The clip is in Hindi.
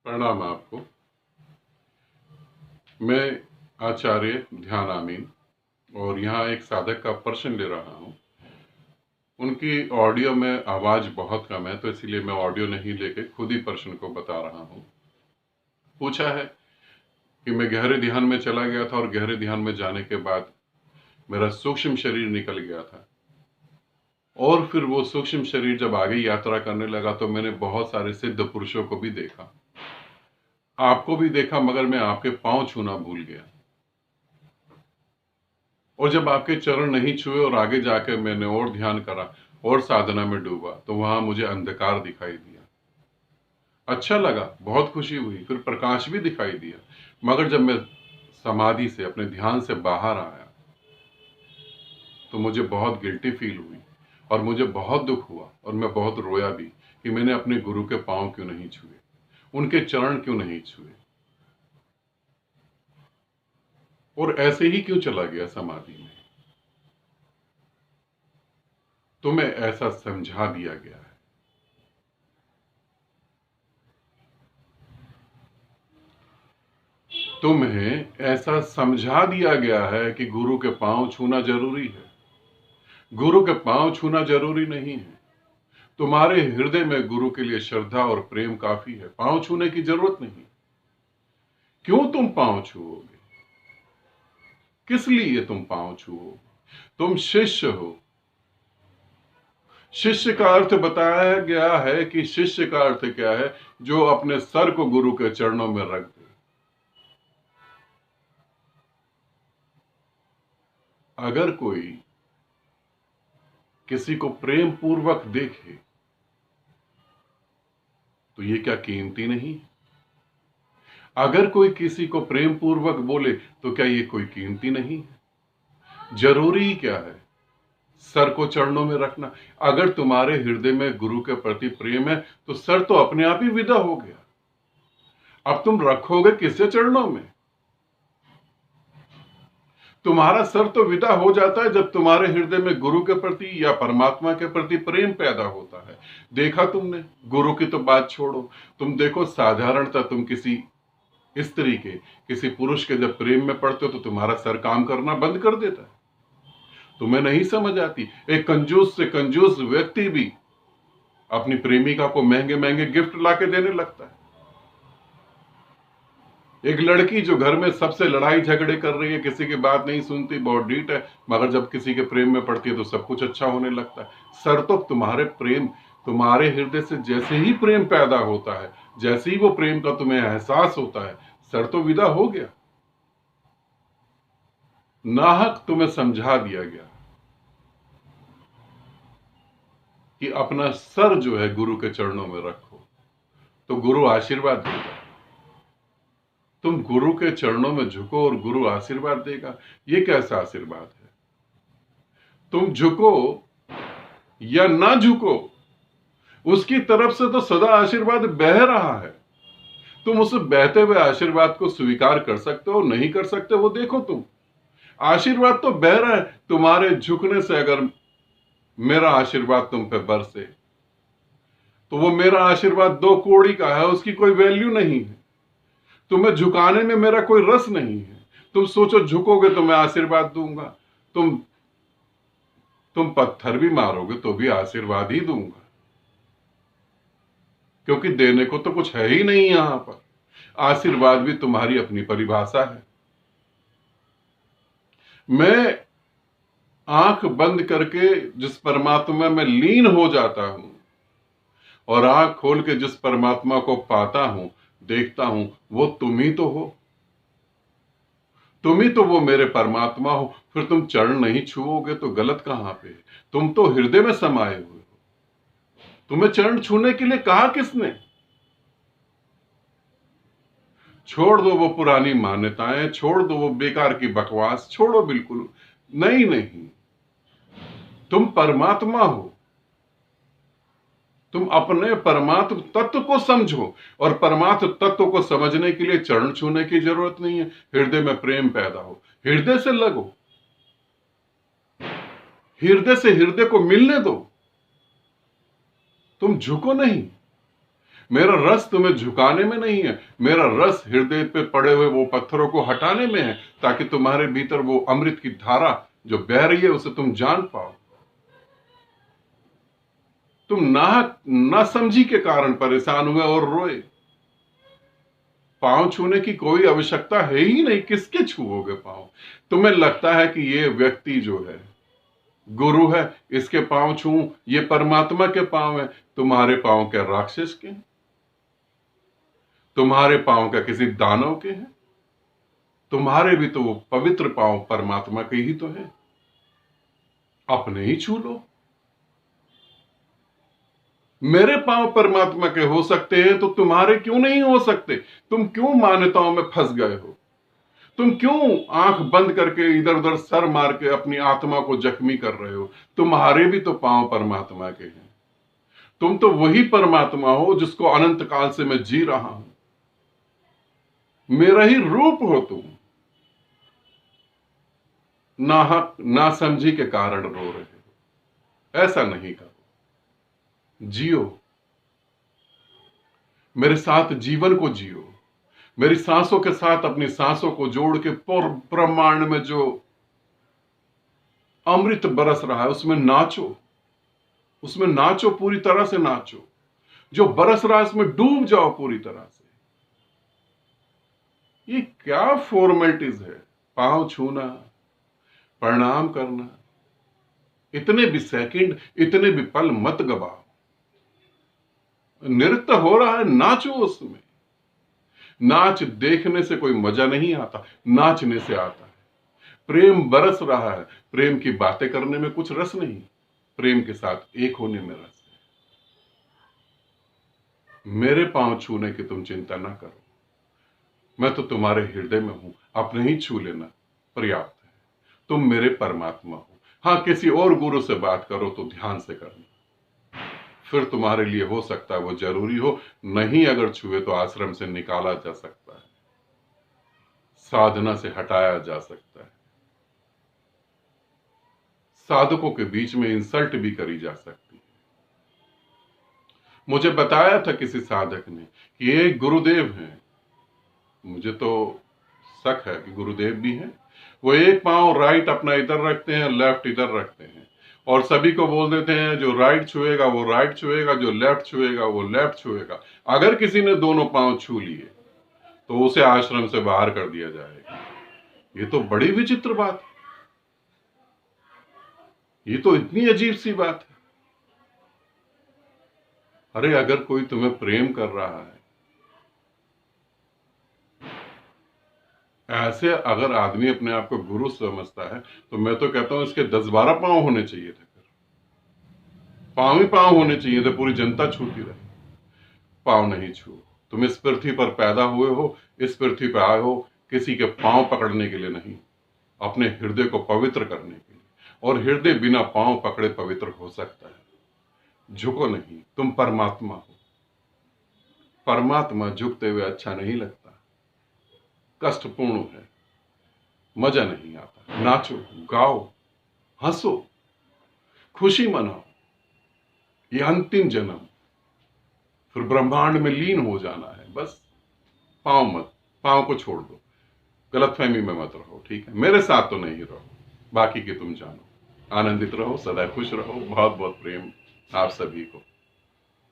प्रणाम आपको। मैं आचार्य ध्यान आमीन और यहाँ एक साधक का प्रश्न ले रहा हूँ। उनकी ऑडियो में आवाज़ बहुत कम है, तो इसीलिए मैं ऑडियो नहीं लेके खुद ही प्रश्न को बता रहा हूँ। पूछा है कि मैं गहरे ध्यान में चला गया था और गहरे ध्यान में जाने के बाद मेरा सूक्ष्म शरीर निकल गया था और फिर वो सूक्ष्म शरीर जब आगे यात्रा करने लगा तो मैंने बहुत सारे सिद्ध पुरुषों को भी देखा, आपको भी देखा, मगर मैं आपके पांव छूना भूल गया। और जब आपके चरण नहीं छुए और आगे जाकर मैंने और ध्यान करा और साधना में डूबा तो वहां मुझे अंधकार दिखाई दिया। अच्छा लगा, बहुत खुशी हुई, फिर प्रकाश भी दिखाई दिया। मगर जब मैं समाधि से अपने ध्यान से बाहर आया तो मुझे बहुत गिल्टी फील हुई और मुझे बहुत दुख हुआ और मैं बहुत रोया भी कि मैंने अपने गुरु के पांव क्यों नहीं छुए, उनके चरण क्यों नहीं छुए और ऐसे ही क्यों चला गया समाधि में। तुम्हें ऐसा समझा दिया गया है। तुम्हें ऐसा समझा दिया गया है कि गुरु के पांव छूना जरूरी है। गुरु के पांव छूना जरूरी नहीं है। तुम्हारे हृदय में गुरु के लिए श्रद्धा और प्रेम काफी है, पांव छूने की जरूरत नहीं। क्यों तुम पांव छुओगे? किस लिए तुम पांव छुओगे? तुम शिष्य हो। शिष्य का अर्थ बताया गया है कि शिष्य का अर्थ क्या है? जो अपने सर को गुरु के चरणों में रख दे। अगर कोई किसी को प्रेम पूर्वक देखे तो ये क्या कीमती नहीं? अगर कोई किसी को प्रेम पूर्वक बोले तो क्या ये कोई कीमती नहीं? जरूरी क्या है सर को चरणों में रखना? अगर तुम्हारे हृदय में गुरु के प्रति प्रेम है तो सर तो अपने आप ही विदा हो गया। अब तुम रखोगे किससे चरणों में? तुम्हारा सर तो विदा हो जाता है जब तुम्हारे हृदय में गुरु के प्रति या परमात्मा के प्रति प्रेम पैदा होता है। देखा तुमने? गुरु की तो बात छोड़ो, तुम देखो साधारणतः तुम किसी स्त्री के, किसी पुरुष के जब प्रेम में पड़ते हो तो तुम्हारा सर काम करना बंद कर देता है। तुम्हें नहीं समझ आती। एक कंजूस से कंजूस व्यक्ति भी अपनी प्रेमिका को महंगे महंगे गिफ्ट लाके देने लगता है। एक लड़की जो घर में सबसे लड़ाई झगड़े कर रही है, किसी की बात नहीं सुनती, बहुत डीठ है, मगर जब किसी के प्रेम में पड़ती है तो सब कुछ अच्छा होने लगता है। सर तो तुम्हारे हृदय से जैसे ही प्रेम पैदा होता है, जैसे ही वो प्रेम का तुम्हें एहसास होता है, सर तो विदा हो गया। नाहक तुम्हें समझा दिया गया कि अपना सर जो है गुरु के चरणों में रखो तो गुरु आशीर्वाद देगा। तुम गुरु के चरणों में झुको और गुरु आशीर्वाद देगा। ये कैसा आशीर्वाद है? तुम झुको या ना झुको, उसकी तरफ से तो सदा आशीर्वाद बह रहा है। तुम उस बहते हुए आशीर्वाद को स्वीकार कर सकते हो, नहीं कर सकते वो देखो तुम। आशीर्वाद तो बह रहा है। तुम्हारे झुकने से अगर मेरा आशीर्वाद तुम पे बरसे तो वो मेरा आशीर्वाद 2 कौड़ी का है, उसकी कोई वैल्यू नहीं है। तुम्हें झुकाने में मेरा कोई रस नहीं है। तुम सोचो झुकोगे तो मैं आशीर्वाद दूंगा। तुम पत्थर भी मारोगे तो भी आशीर्वाद ही दूंगा, क्योंकि देने को तो कुछ है ही नहीं यहां पर। आशीर्वाद भी तुम्हारी अपनी परिभाषा है। मैं आंख बंद करके जिस परमात्मा में लीन हो जाता हूं और आंख खोल के जिस परमात्मा को पाता हूं, देखता हूं, वो तुम ही तो हो। तुम ही तो वो मेरे परमात्मा हो। फिर तुम चरण नहीं छुओगे तो गलत कहां पे है? तुम तो हृदय में समाये हुए हो। तुम्हें चरण छूने के लिए कहा किसने? छोड़ दो वो पुरानी मान्यताएं, छोड़ दो वो बेकार की बकवास, छोड़ो बिल्कुल। नहीं नहीं, तुम परमात्मा हो। तुम अपने परमात्म तत्व को समझो और परमात्म तत्व को समझने के लिए चरण छूने की जरूरत नहीं है। हृदय में प्रेम पैदा हो, हृदय से लगो, हृदय से हृदय को मिलने दो। तुम झुको नहीं। मेरा रस तुम्हें झुकाने में नहीं है, मेरा रस हृदय पे पड़े हुए वो पत्थरों को हटाने में है, ताकि तुम्हारे भीतर वो अमृत की धारा जो बह रही है उसे तुम जान पाओ। तुम ना समझी के कारण परेशान हुए और रोए। पांव छूने की कोई आवश्यकता है ही नहीं, किसके छूओगे पांव? तुम्हें लगता है कि ये व्यक्ति जो है गुरु है, इसके पांव छूऊं, ये परमात्मा के पांव है। तुम्हारे पांव क्या राक्षस के हैं? तुम्हारे पांव क्या किसी दानव के हैं? तुम्हारे भी तो वो पवित्र पांव परमात्मा के ही तो है। अपने ही छू लो। मेरे पांव परमात्मा के हो सकते हैं तो तुम्हारे क्यों नहीं हो सकते? तुम क्यों मान्यताओं में फंस गए हो? तुम क्यों आंख बंद करके इधर उधर सर मार के अपनी आत्मा को जख्मी कर रहे हो? तुम्हारे भी तो पांव परमात्मा के हैं। तुम तो वही परमात्मा हो जिसको अनंत काल से मैं जी रहा हूं। मेरा ही रूप हो तुम। नाहक ना समझी के कारण रो रहे हो। ऐसा नहीं करो। जियो, मेरे साथ जीवन को जियो। मेरी सांसों के साथ अपनी सांसों को जोड़ के ब्रह्मांड में जो अमृत बरस रहा है उसमें नाचो। उसमें नाचो, पूरी तरह से नाचो। जो बरस रहा है उसमें डूब जाओ पूरी तरह से। ये क्या फॉर्मेलिटीज है? पांव छूना, प्रणाम करना, इतने भी सेकंड, इतने भी पल मत गवाओ। नृत्य हो रहा है, नाचो उसमें। नाच देखने से कोई मजा नहीं आता, नाचने से आता है। प्रेम बरस रहा है, प्रेम की बातें करने में कुछ रस नहीं, प्रेम के साथ एक होने में रस है। मेरे पांव छूने की तुम चिंता ना करो, मैं तो तुम्हारे हृदय में हूं, अपने ही छू लेना पर्याप्त है। तुम मेरे परमात्मा हो। हाँ, किसी और गुरु से बात करो तो ध्यान से करना, फिर तुम्हारे लिए हो सकता है वो जरूरी हो। नहीं अगर छुए तो आश्रम से निकाला जा सकता है, साधना से हटाया जा सकता है, साधकों के बीच में इंसल्ट भी करी जा सकती है। मुझे बताया था किसी साधक ने कि ये गुरुदेव हैं। मुझे तो शक है कि गुरुदेव भी हैं। वो एक पांव राइट अपना इधर रखते हैं, लेफ्ट इधर रखते हैं, और सभी को बोल देते हैं जो राइट छुएगा वो राइट छुएगा, जो लेफ्ट छुएगा वो लेफ्ट छुएगा। अगर किसी ने दोनों पांव छू लिए तो उसे आश्रम से बाहर कर दिया जाएगा। ये तो बड़ी विचित्र बात है। ये तो इतनी अजीब सी बात है। अरे अगर कोई तुम्हें प्रेम कर रहा है, ऐसे अगर आदमी अपने आप को गुरु समझता है, तो मैं तो कहता हूं इसके 10-12 पांव होने चाहिए थे। फिर पांव ही पांव होने चाहिए थे, पूरी जनता छूती रही। पांव नहीं छू। तुम इस पृथ्वी पर पैदा हुए हो, इस पृथ्वी पर आए हो किसी के पांव पकड़ने के लिए नहीं, अपने हृदय को पवित्र करने के लिए। और हृदय बिना पांव पकड़े पवित्र हो सकता है। झुको नहीं, तुम परमात्मा हो। परमात्मा झुकते हुए अच्छा नहीं लगता, कष्टपूर्ण है, मजा नहीं आता। नाचो, गाओ, हंसो, खुशी मनाओ। ये अंतिम जन्म, फिर ब्रह्मांड में लीन हो जाना है। बस पांव को छोड़ दो, गलतफहमी में मत रहो, ठीक है? मेरे साथ तो नहीं रहो, बाकी के तुम जानो। आनंदित रहो, सदा खुश रहो। बहुत बहुत प्रेम आप सभी को।